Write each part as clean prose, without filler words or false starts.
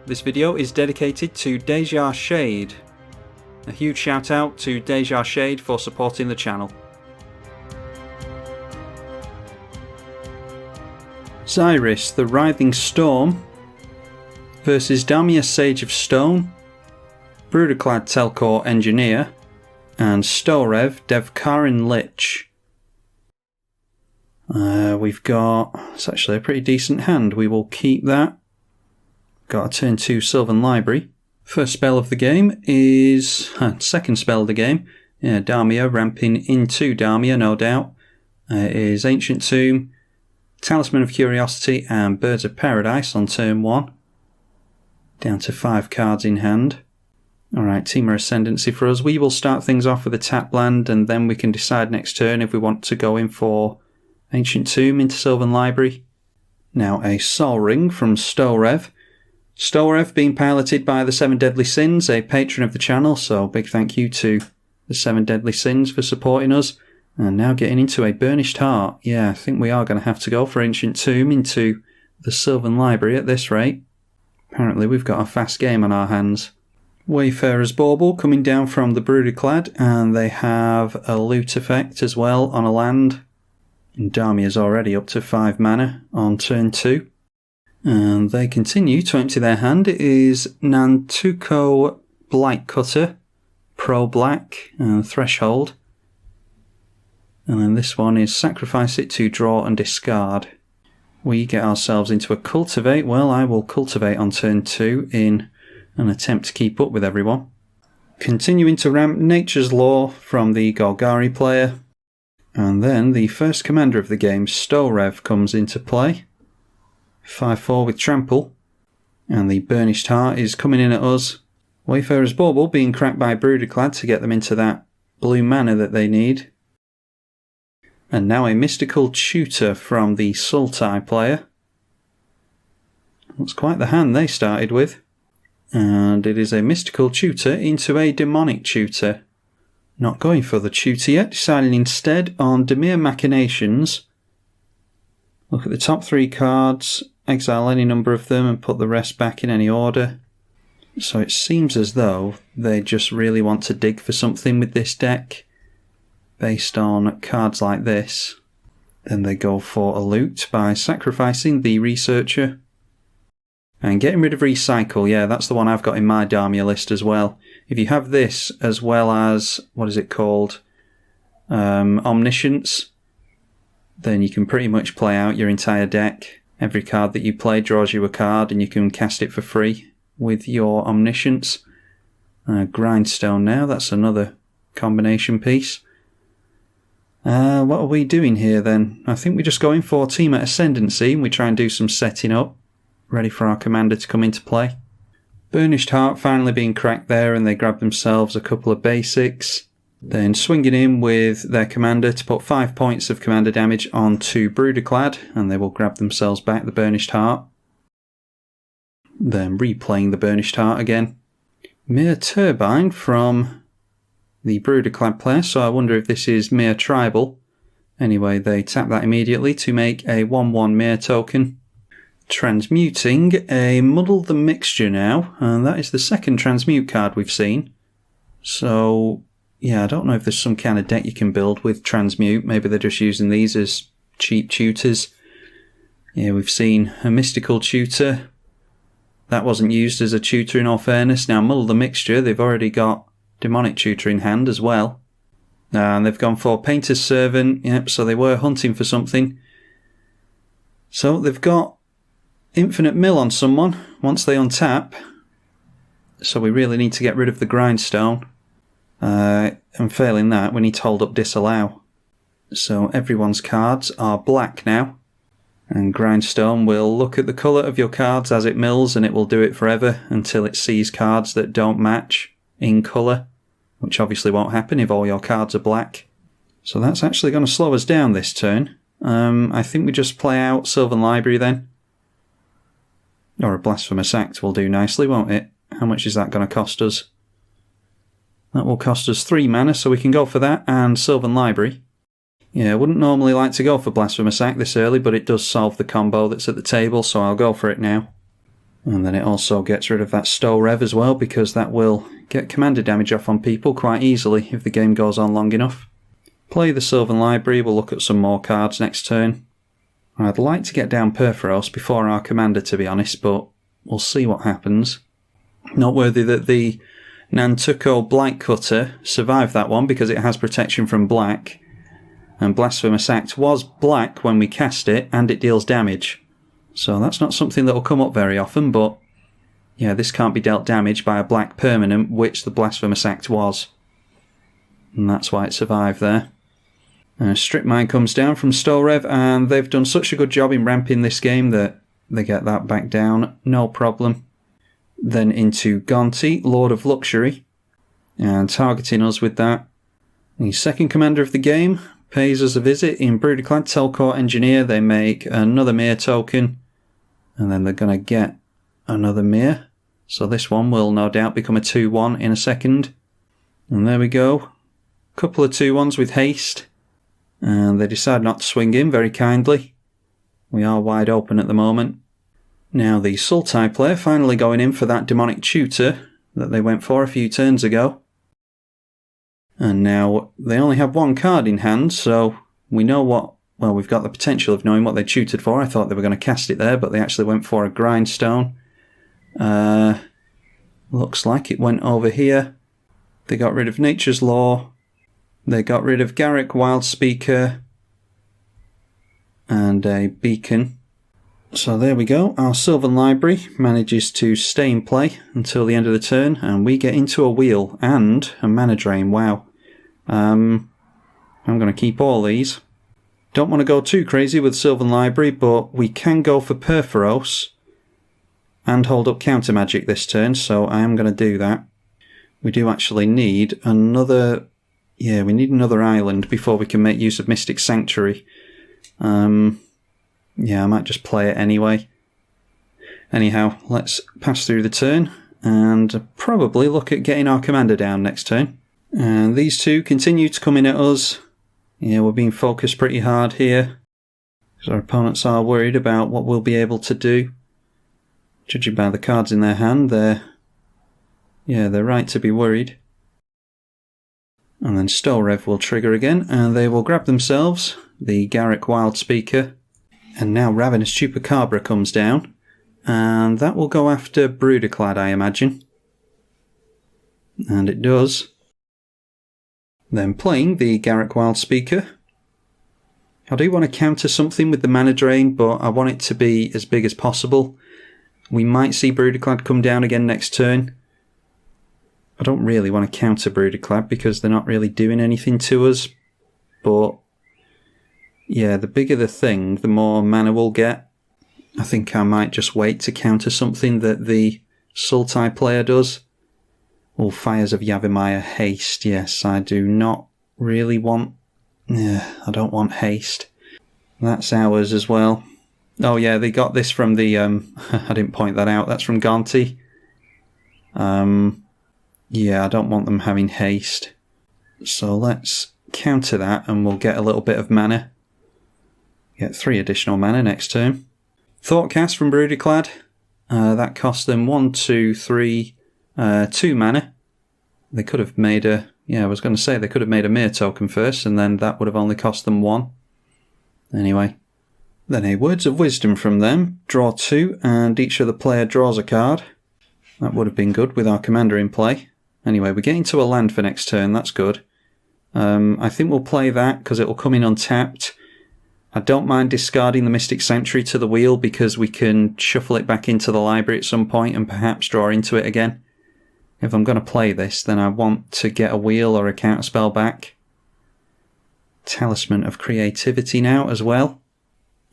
This video is dedicated to Deja Shade. A huge shout out to Deja Shade for supporting the channel. Xyris, the Writhing Storm versus Damia, Sage of Stone, Brudiclad, Telchor Engineer, and Storrev, Devkarin, Lich. We've got, it's actually a pretty decent hand, we will keep that. Got a turn 2 Sylvan Library. First spell of the game is... second spell of the game. Yeah, Damia, ramping into Damia, no doubt. Is Ancient Tomb, Talisman of Curiosity, and Birds of Paradise on turn 1. Down to 5 cards in hand. Alright, Temur Ascendancy for us. We will start things off with a tap land, and then we can decide next turn if we want to go in for Ancient Tomb into Sylvan Library. Now a Sol Ring from Storrev. Storrev being piloted by the 7 Deadly Sins, a patron of the channel, so big thank you to the 7 Deadly Sins for supporting us. And now getting into a Burnished Heart. Yeah, I think we are going to have to go for Ancient Tomb into the Sylvan Library at this rate. Apparently we've got a fast game on our hands. Wayfarer's Bauble coming down from the Brudiclad, and they have a loot effect as well on a land. And Damia's already up to 5 mana on turn 2. And they continue to empty their hand. It is Nantuko Blightcutter, Pro Black, and Threshold. And then this one is Sacrifice it to draw and discard. We get ourselves into a Cultivate. Well, I will Cultivate on turn 2 in an attempt to keep up with everyone. Continuing to ramp Nature's Law from the Golgari player. And then the first commander of the game, Storrev, comes into play. 5-4 with Trample, and the Burnished Heart is coming in at us. Wayfarer's Bauble being cracked by Brudiclad to get them into that blue mana that they need. And now a Mystical Tutor from the Sultai player. That's quite the hand they started with. And it is a Mystical Tutor into a Demonic Tutor. Not going for the tutor yet, deciding instead on Damia Machinations. Look at the top 3 cards, exile any number of them and put the rest back in any order. So it seems as though they just really want to dig for something with this deck based on cards like this. Then they go for a loot by sacrificing the Researcher. And getting rid of Recycle, yeah, that's the one I've got in my Damia list as well. If you have this as well as, what is it called, Omniscience, then you can pretty much play out your entire deck. Every card that you play draws you a card and you can cast it for free with your Omniscience. Grindstone now, that's another combination piece. What are we doing here then? I think we just go in for Temur Ascendancy and we try and do some setting up, ready for our commander to come into play. Burnished Heart finally being cracked there, and they grab themselves a couple of basics. Then swinging in with their commander to put 5 points of commander damage onto Brudiclad, and they will grab themselves back the Burnished Heart. Then replaying the Burnished Heart again. Mere Turbine from the Brudiclad player, so I wonder if this is Mere Tribal. Anyway, they tap that immediately to make a 1/1 Mere token. Transmuting a Muddle the Mixture now, and that is the second transmute card we've seen. So yeah, I don't know if there's some kind of deck you can build with Transmute. Maybe they're just using these as cheap tutors. Yeah, we've seen a Mystical Tutor. That wasn't used as a tutor in all fairness. Now, Muddle the Mixture, they've already got Demonic Tutor in hand as well. And they've gone for Painter's Servant. Yep, so they were hunting for something. So they've got Infinite Mill on someone once they untap. So we really need to get rid of the Grindstone. And failing that, we need to hold up Disallow. So everyone's cards are black now. And Grindstone will look at the colour of your cards as it mills, and it will do it forever until it sees cards that don't match in colour, which obviously won't happen if all your cards are black. So that's actually going to slow us down this turn. I think we just play out Sylvan Library then. Or a Blasphemous Act will do nicely, won't it? How much is that going to cost us? That will cost us 3 mana, so we can go for that and Sylvan Library. Yeah, I wouldn't normally like to go for Blasphemous Act this early, but it does solve the combo that's at the table, so I'll go for it now. And then it also gets rid of that Storrev as well, because that will get commander damage off on people quite easily if the game goes on long enough. Play the Sylvan Library, we'll look at some more cards next turn. I'd like to get down Perforos before our commander, to be honest, but we'll see what happens. Noteworthy that the Nantuko Blightcutter survived that one because it has protection from black. And Blasphemous Act was black when we cast it, and it deals damage. So that's not something that will come up very often, but yeah, this can't be dealt damage by a black permanent, which the Blasphemous Act was. And that's why it survived there. Strip Mine comes down from Storrev, and they've done such a good job in ramping this game that they get that back down, no problem. Then into Gonti, Lord of Luxury, and targeting us with that. The second commander of the game pays us a visit in Brudiclad, Telchor Engineer. They make another Mir token, and then they're going to get another Mir. So this one will no doubt become a 2-1 in a second. And there we go. Couple of 2-1s with haste. And they decide not to swing in very kindly. We are wide open at the moment. Now the Sultai player finally going in for that Demonic Tutor that they went for a few turns ago. And now they only have one card in hand, so we know what... Well, we've got the potential of knowing what they tutored for. I thought they were going to cast it there, but they actually went for a Grindstone. Looks like it went over here. They got rid of Nature's Law. They got rid of Garruk Wildspeaker. And a Beacon. So there we go. Our Sylvan Library manages to stay in play until the end of the turn, and we get into a wheel and a mana drain. Wow. I'm going to keep all these. Don't want to go too crazy with Sylvan Library, but we can go for Perforos and hold up Counter Magic this turn, so I am going to do that. We do actually need another... Yeah, we need another island before we can make use of Mystic Sanctuary. Yeah, I might just play it anyway. Anyhow, let's pass through the turn and probably look at getting our commander down next turn. And these two continue to come in at us. Yeah, we're being focused pretty hard here, because our opponents are worried about what we'll be able to do. Judging by the cards in their hand, they're right to be worried. And then Storrev will trigger again, and they will grab themselves the Garruk Wildspeaker. And now Ravenous Chupacabra comes down, and that will go after Brudiclad, I imagine. And it does. Then playing the Garruk Wildspeaker. I do want to counter something with the mana drain, but I want it to be as big as possible. We might see Brudiclad come down again next turn. I don't really want to counter Brudiclad because they're not really doing anything to us, but yeah, the bigger the thing, the more mana we'll get. I think I might just wait to counter something that the Sultai player does. All Fires of Yavimaya haste. Yes, I do not really want... I don't want haste. That's ours as well. Oh yeah, they got this from the... I didn't point that out. That's from Gonti. Yeah, I don't want them having haste. So let's counter that and we'll get a little bit of mana. Get 3 additional mana next turn. Thoughtcast from Brudiclad. That cost them 1, 2, 3, 2 mana. They could have made a... Yeah, I was going to say they could have made a Mir token first, and then that would have only cost them 1. Anyway. Then a Words of Wisdom from them. Draw 2, and each other player draws a card. That would have been good with our commander in play. Anyway, we're getting to a land for next turn. That's good. I think we'll play that because it will come in untapped. I don't mind discarding the Mystic Sanctuary to the wheel because we can shuffle it back into the library at some point and perhaps draw into it again. If I'm going to play this, then I want to get a wheel or a counterspell back. Talisman of Creativity now as well.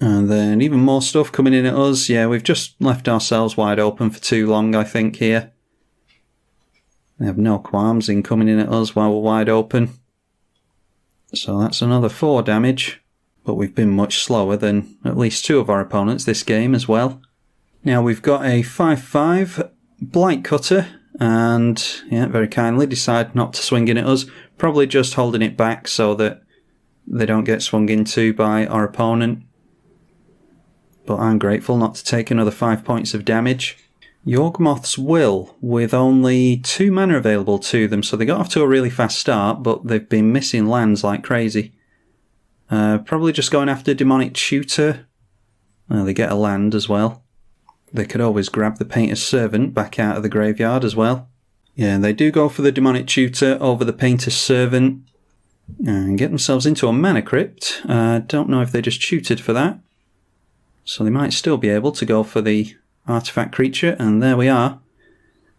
And then even more stuff coming in at us. Yeah, we've just left ourselves wide open for too long, I think, here. They have no qualms in coming in at us while we're wide open. So that's another 4 damage, but we've been much slower than at least 2 of our opponents this game as well. Now we've got a 5/5 Blight Cutter, and yeah, very kindly decide not to swing in at us, probably just holding it back so that they don't get swung into by our opponent. But I'm grateful not to take another 5 points of damage. Yawgmoth's Will, with only 2 mana available to them, so they got off to a really fast start, but they've been missing lands like crazy. Probably just going after Demonic Tutor. They get a land as well. They could always grab the Painter's Servant back out of the graveyard as well. Yeah, they do go for the Demonic Tutor over the Painter's Servant and get themselves into a Mana Crypt. Don't know if they just tutored for that. So they might still be able to go for the Artifact Creature, and there we are.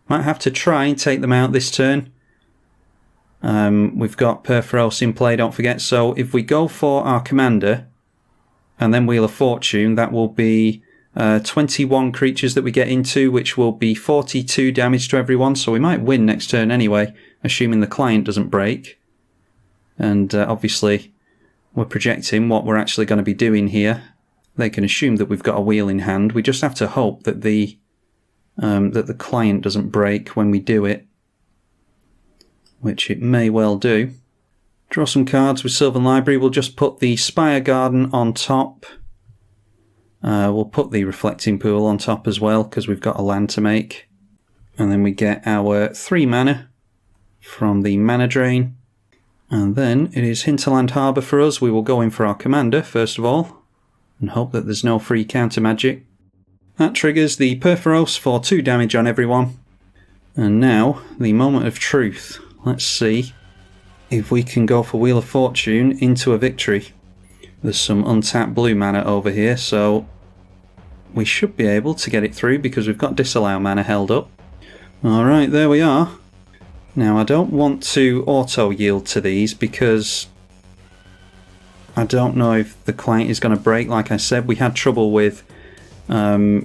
Might have to try and take them out this turn. We've got Perforos in play, don't forget, so if we go for our Commander and then Wheel of Fortune, that will be 21 creatures that we get into, which will be 42 damage to everyone, so we might win next turn anyway, assuming the client doesn't break. And obviously we're projecting what we're actually going to be doing here. They can assume that we've got a wheel in hand. We just have to hope that the client doesn't break when we do it, which it may well do. Draw some cards with Sylvan Library. We'll just put the Spire Garden on top. We'll put the Reflecting Pool on top as well, because we've got a land to make. And then we get our 3 mana from the Mana Drain. And then it is Hinterland Harbour for us. We will go in for our Commander, first of all, and hope that there's no free counter magic. That triggers the Perforos for 2 damage on everyone. And now, the moment of truth. Let's see if we can go for Wheel of Fortune into a victory. There's some untapped blue mana over here, so we should be able to get it through because we've got Disallow mana held up. Alright, there we are. Now I don't want to auto-yield to these because I don't know if the client is going to break. Like I said, we had trouble with Brawling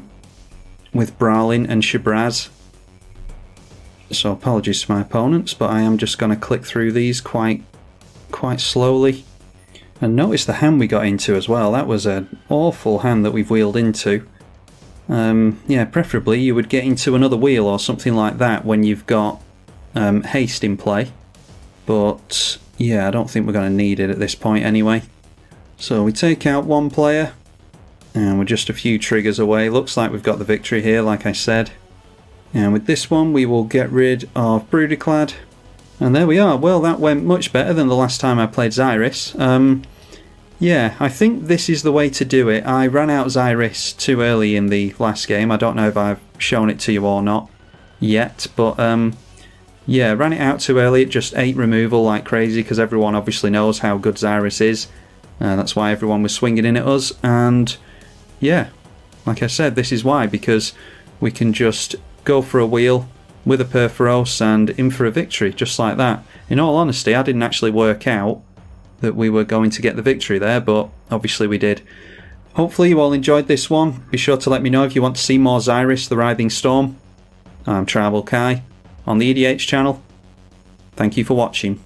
and Shabraz. So apologies to my opponents, but I am just going to click through these quite slowly. And notice the hand we got into as well. That was an awful hand that we've wheeled into. Yeah, preferably you would get into another wheel or something like that when you've got haste in play. But yeah, I don't think we're going to need it at this point anyway. So we take out 1 player and we're just a few triggers away. Looks like we've got the victory here, like I said. And with this one we will get rid of Brudiclad. And there we are. Well, that went much better than the last time I played Xyris. Yeah, I think this is the way to do it. I ran out Xyris too early in the last game. I don't know if I've shown it to you or not yet, but yeah, ran it out too early. It just ate removal like crazy because everyone obviously knows how good Xyris is. That's why everyone was swinging in at us. And yeah, like I said, this is why, because we can just go for a wheel with a Perforos and in for a victory, just like that. In all honesty, I didn't actually work out that we were going to get the victory there, but obviously we did. Hopefully you all enjoyed this one. Be sure to let me know if you want to see more Xyris, the Writhing Storm. I'm tribalkai on the EDH channel. Thank you for watching.